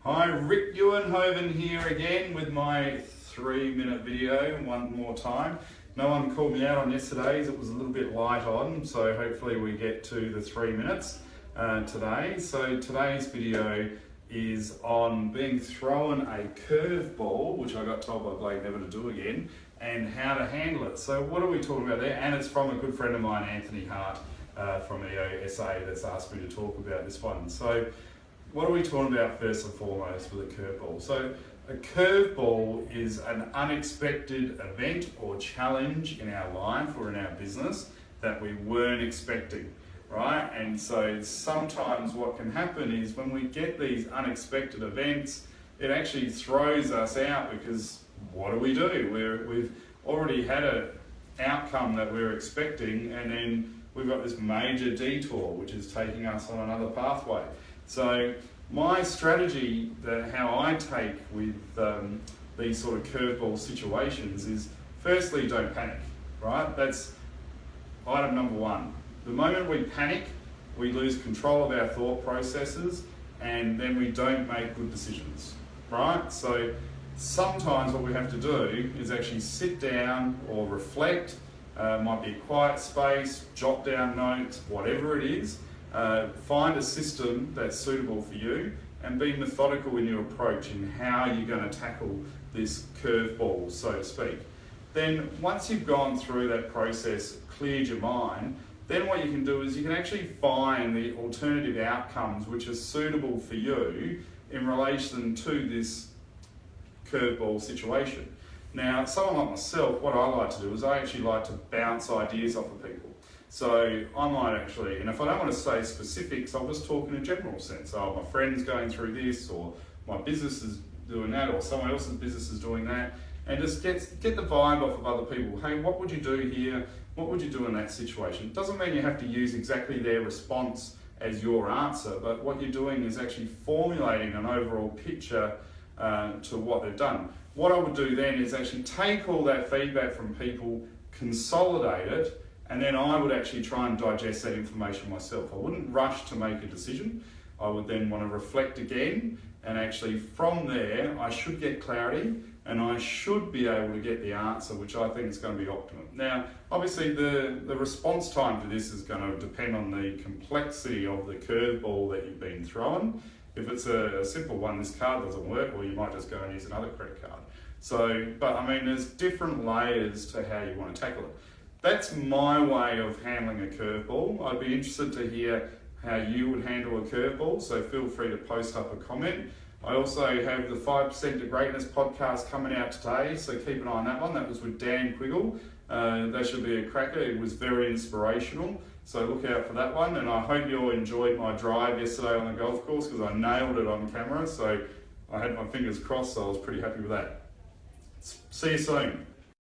Hi, Rick Ewenhoven here again with my 3-minute video one more time. No one called me out on yesterday's, it was a little bit light on, so hopefully we get to the 3 minutes today. So today's video is on being thrown a curveball, which I got told by Blake never to do again, and how to handle it. So what are we talking about there? And it's from a good friend of mine, Anthony Hart from EOSA, that's asked me to talk about this one. So what are we talking about first and foremost with a curveball? So a curveball is an unexpected event or challenge in our life or in our business that we weren't expecting, right? And so sometimes what can happen is when we get these unexpected events, it actually throws us out because what do? We've already had an outcome that we're expecting, and then we've got this major detour which is taking us on another pathway. So my strategy, how I take with these sort of curveball situations is, firstly, don't panic, right? That's item number one. The moment we panic, we lose control of our thought processes, and then we don't make good decisions, right? So sometimes what we have to do is actually sit down or reflect, might be a quiet space, jot down notes, whatever it is. Find a system that's suitable for you and be methodical in your approach in how you're going to tackle this curveball, so to speak. Then once you've gone through that process, cleared your mind, then what you can do is you can actually find the alternative outcomes which are suitable for you in relation to this curveball situation. Now, someone like myself, what I like to do is I actually like to bounce ideas off of people. So I might actually, and if I don't want to say specifics, I'll just talk in a general sense. Oh, my friend's going through this, or my business is doing that, or someone else's business is doing that, and just get the vibe off of other people. Hey, what would you do here? What would you do in that situation? It doesn't mean you have to use exactly their response as your answer, but what you're doing is actually formulating an overall picture to what they've done. What I would do then is actually take all that feedback from people, consolidate it, and then I would actually try and digest that information myself. I wouldn't rush to make a decision. I would then want to reflect again, and actually from there I should get clarity and I should be able to get the answer which I think is going to be optimum. Now obviously the response time to this is going to depend on the complexity of the curveball that you've been thrown. If it's a simple one, this card doesn't work, well you might just go and use another credit card. So, but I mean there's different layers to how you want to tackle it. That's my way of handling a curveball. I'd be interested to hear how you would handle a curveball, so feel free to post up a comment. I also have the 5% to Greatness podcast coming out today, so keep an eye on that one. That was with Dan Quiggle. That should be a cracker. It was very inspirational, so look out for that one. And I hope you all enjoyed my drive yesterday on the golf course, because I nailed it on camera, so I had my fingers crossed, so I was pretty happy with that. See you soon.